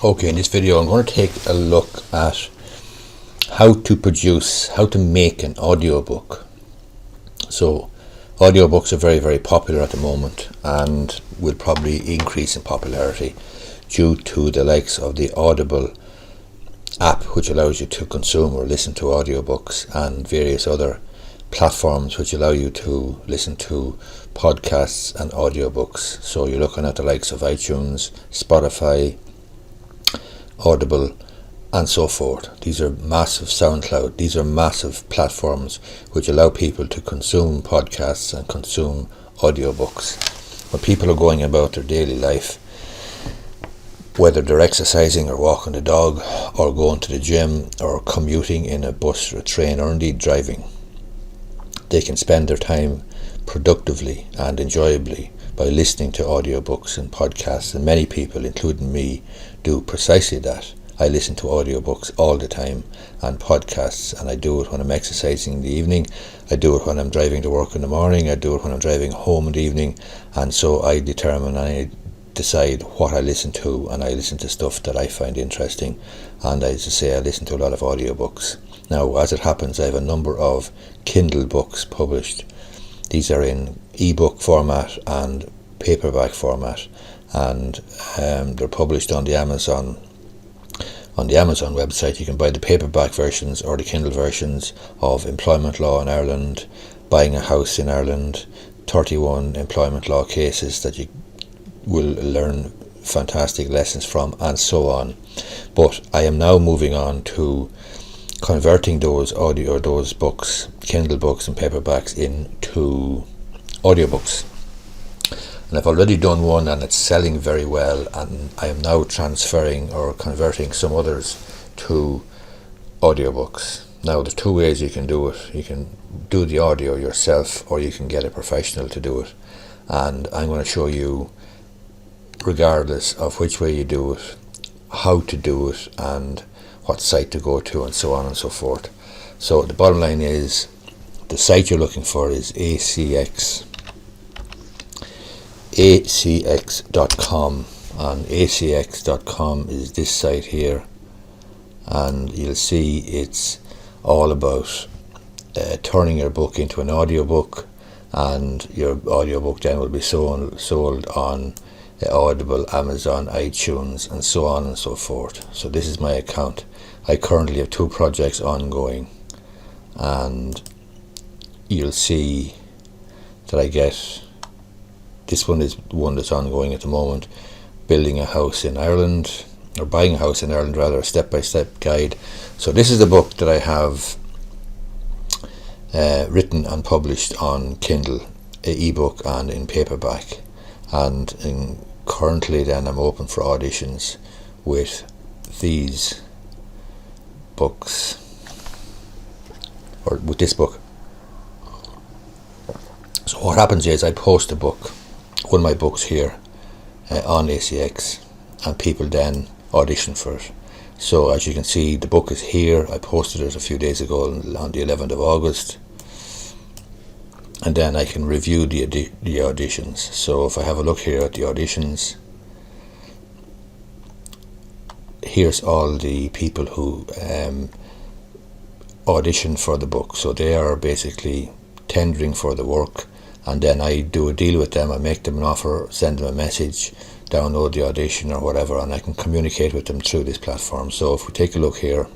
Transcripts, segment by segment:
Okay, in this video I'm going to take a look at how to make an audiobook. So audiobooks are very, very popular at the moment and will probably increase in popularity due to the likes of the Audible app, which allows you to consume or listen to audiobooks, and various other platforms which allow you to listen to podcasts and audiobooks. So you're looking at the likes of iTunes, Spotify, Audible, and so forth. These are massive SoundCloud. These are massive platforms which allow people to consume podcasts and consume audiobooks. When people are going about their daily life, whether they're exercising or walking the dog or going to the gym or commuting in a bus or a train or indeed driving, they can spend their time productively and enjoyably by listening to audiobooks and podcasts, and many people, including me, do precisely that. I listen to audiobooks all the time and podcasts, and I do it when I'm exercising in the evening, I do it when I'm driving to work in the morning, I do it when I'm driving home in the evening, and so I decide what I listen to, and I listen to stuff that I find interesting, and as I say, I listen to a lot of audiobooks. Now, as it happens, I have a number of Kindle books published. These are in ebook format and paperback format, and they're published on the Amazon website. You can buy the paperback versions or the Kindle versions of Employment Law in Ireland, Buying a House in Ireland, 31 employment law cases that you will learn fantastic lessons from, and so on. But I am now moving on to converting those books, Kindle books and paperbacks, into audiobooks. And I've already done one and it's selling very well, and I am now transferring or converting some others to audiobooks. Now, there's two ways you can do it. You can do the audio yourself, or you can get a professional to do it. And I'm going to show you, regardless of which way you do it, how to do it and what site to go to, and so on and so forth. So the bottom line is, the site you're looking for is ACXcom, and ACX.com is this site here, and you'll see it's all about turning your book into an audiobook, and your audiobook then will be sold on Audible, Amazon, iTunes, and so on and so forth. So this is my account. I currently have 2 projects ongoing, and you'll see that I get, this one is one that's ongoing at the moment, building a house in Ireland, or buying a house in Ireland rather, a step-by-step guide. So this is the book that I have written and published on Kindle, ebook, and in paperback. And currently then I'm open for auditions with these books, or with this book. So what happens is, I post a book, one of my books here, on ACX, and people then audition for it. So as you can see, the book is here. I posted it a few days ago on the 11th of August, and then I can review the auditions. So if I have a look here at the auditions, here's all the people who audition for the book. So they are basically tendering for the work, and then I do a deal with them. I make them an offer, send them a message, download the audition or whatever, and I can communicate with them through this platform. So if we take a look here.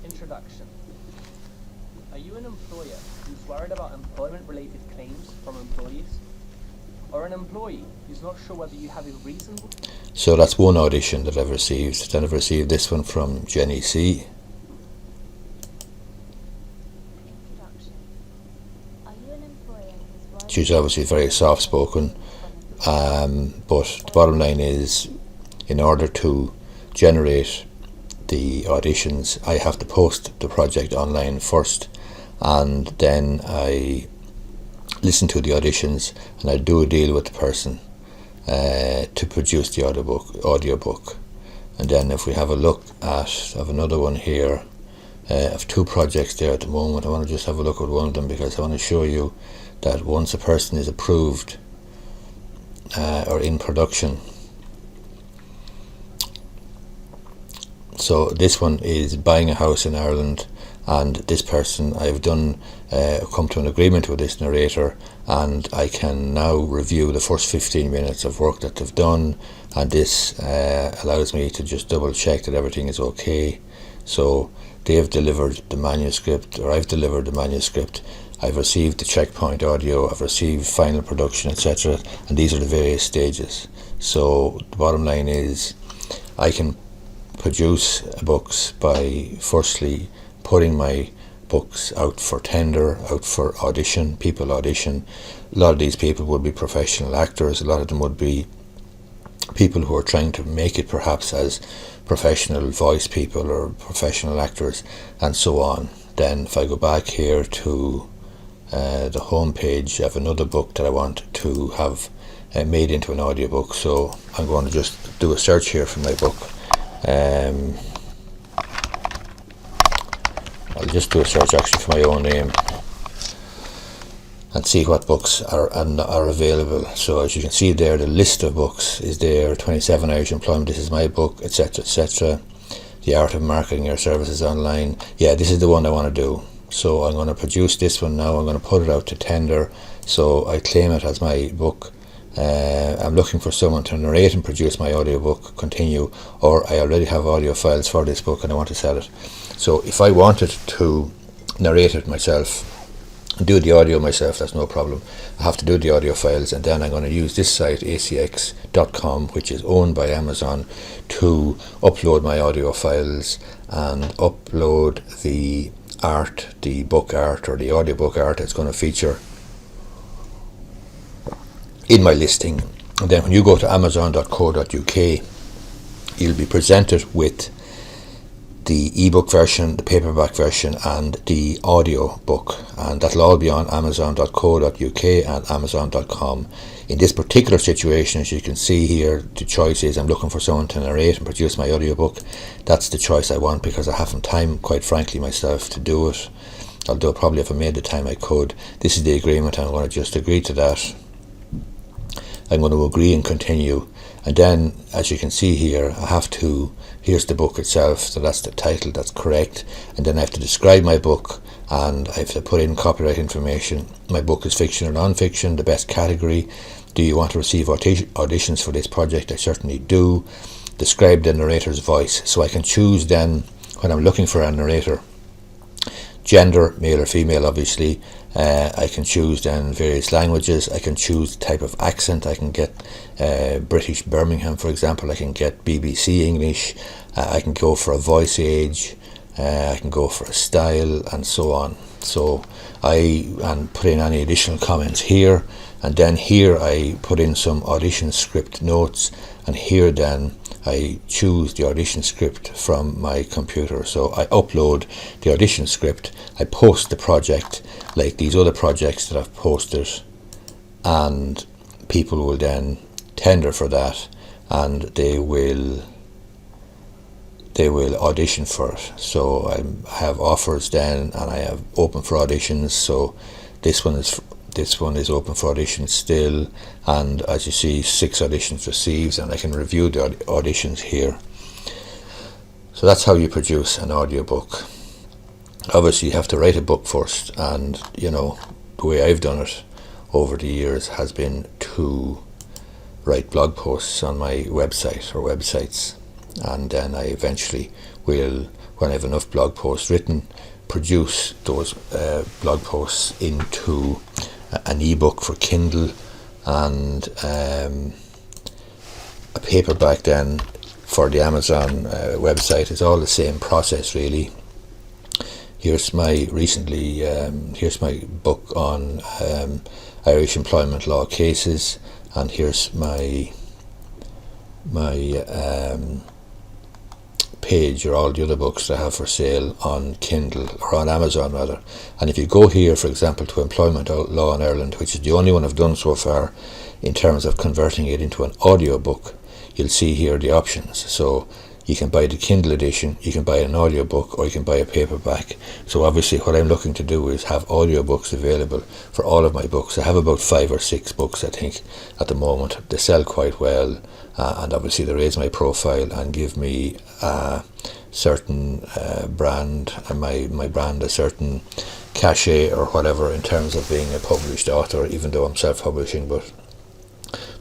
Introduction. Are you an employer who's worried about employment-related claims from employees? Or an employee who's not sure whether you have a reasonable... So that's one audition that I've received. Then I've received this one from Jenny C. She's obviously very soft-spoken, but the bottom line is, in order to generate the auditions, I have to post the project online first, and then I listen to the auditions, and I do a deal with the person to produce the audiobook. And then if we have a look at, I have another one here, I have 2 projects there at the moment. I want to just have a look at one of them, because I want to show you that once a person is approved or in production, So this one is buying a house in Ireland, and this person, I've come to an agreement with this narrator, and I can now review the first 15 minutes of work that they've done, and this allows me to just double check that everything is okay. So they've delivered the manuscript, or I've delivered the manuscript, I've received the checkpoint audio, I've received final production, etc., and these are the various stages. So the bottom line is, I can produce books by firstly putting my books out for tender, out for audition. People audition. A lot of these people would be professional actors. A lot of them would be people who are trying to make it perhaps as professional voice people or professional actors, and so on. Then if I go back here to the home page, I have another book that I want to have made into an audiobook. So I'm going to just do a search here for my book. I'll just do a search actually for my own name and see what books are available. So as you can see there, the list of books is there: 27 Irish Employment, this is my book, etc., etc. The Art of Marketing Your Services Online. Yeah, this is the one I want to do. So I'm going to produce this one now. I'm going to put it out to tender, so I claim it as my book. I'm looking for someone to narrate and produce my audiobook, continue, or I already have audio files for this book and I want to sell it. So if I wanted to narrate it myself, do the audio myself, that's no problem. I have to do the audio files, and then I'm going to use this site, ACXcom, which is owned by Amazon, to upload my audio files and upload the art, the book art or the audiobook art that's going to feature in my listing. And then when you go to amazon.co.uk, you'll be presented with the ebook version, the paperback version, and the audio book, and that'll all be on amazon.co.uk and amazon.com. In this particular situation, as you can see here, the choice is I'm looking for someone to narrate and produce my audiobook. That's the choice I want, because I haven't time, quite frankly, myself to do it, although probably if I made the time I could. This is the agreement, and I'm going to just agree to that. I'm going to agree and continue, and then as you can see here, I have to, here's the book itself, so that's the title, that's correct, and then I have to describe my book, and I have to put in copyright information. My book is fiction or non-fiction, the best category. Do you want to receive auditions for this project? I certainly do. Describe the narrator's voice, so I can choose then, when I'm looking for a narrator, gender, male or female obviously. I can choose then various languages. I can choose the type of accent. I can get British Birmingham, for example. I can get BBC English. I can go for a voice age. I can go for a style, and so on. So and put in any additional comments here, and then here I put in some audition script notes, and here then I choose the audition script from my computer. So I upload the audition script, I post the project like these other projects that I've posted, and people will then tender for that, and they will audition for it. So I have offers then, and I have open for auditions. So this one is open for auditions still, and as you see, 6 auditions received, and I can review the auditions here. So that's how you produce an audiobook. Obviously you have to write a book first, and the way I've done it over the years has been to write blog posts on my website or websites, and then I eventually will, when I have enough blog posts written, produce those blog posts into an ebook for Kindle, and a paperback then for the Amazon website. It's all the same process really. Here's my here's my book on Irish employment law cases, and here's my page, or all the other books that I have for sale on Kindle, or on Amazon rather. And if you go here, for example, to employment law in Ireland, which is the only one I've done so far in terms of converting it into an audio book, you'll see here the options. So you can buy the Kindle edition, you can buy an audio book, or you can buy a paperback. So obviously what I'm looking to do is have audio books available for all of my books. I have about 5 or 6 books, I think, at the moment. They sell quite well, and obviously they raise my profile and give me certain brand, and my brand a certain cachet or whatever in terms of being a published author, even though I'm self-publishing. But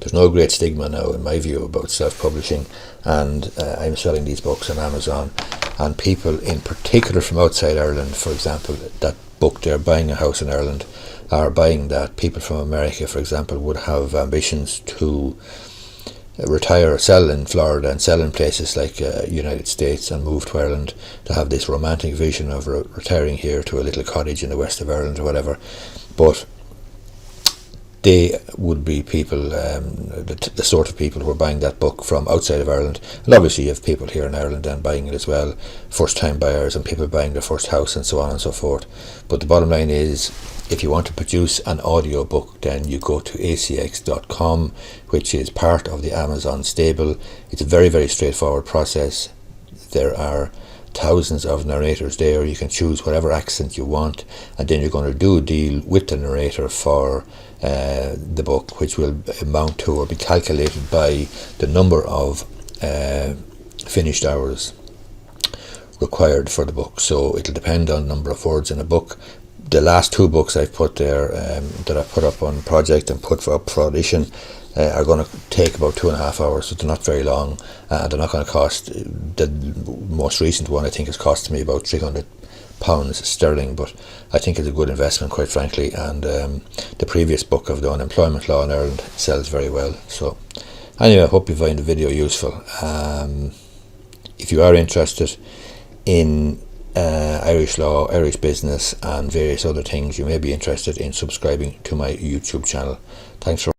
there's no great stigma now, in my view, about self-publishing, and I'm selling these books on Amazon, and people in particular from outside Ireland, for example, that book, they're buying a house in Ireland, are buying that. People from America, for example, would have ambitions to retire or sell in Florida and sell in places like United States and move to Ireland, to have this romantic vision of retiring here to a little cottage in the west of Ireland or whatever. But they would be people, the sort of people who are buying that book from outside of Ireland. And obviously you have people here in Ireland and buying it as well, first time buyers and people buying their first house and so on and so forth. But the bottom line is, if you want to produce an audiobook, then you go to ACXcom, which is part of the Amazon stable. It's a very, very straightforward process. There are thousands of narrators there. You can choose whatever accent you want, and then you're going to do a deal with the narrator for the book, which will amount to or be calculated by the number of finished hours required for the book. So it'll depend on the number of words in a book. The last 2 books I've put there, that I put up on project and put up for audition, are going to take about 2.5 hours, so they're not very long, and they're not going to cost. The most recent one, I think, has cost me about £300 sterling, but I think it's a good investment, quite frankly. And the previous book of the unemployment law in Ireland sells very well. So anyway, I hope you find the video useful. If you are interested in Irish law, Irish business and various other things, you may be interested in subscribing to my YouTube channel. Thanks for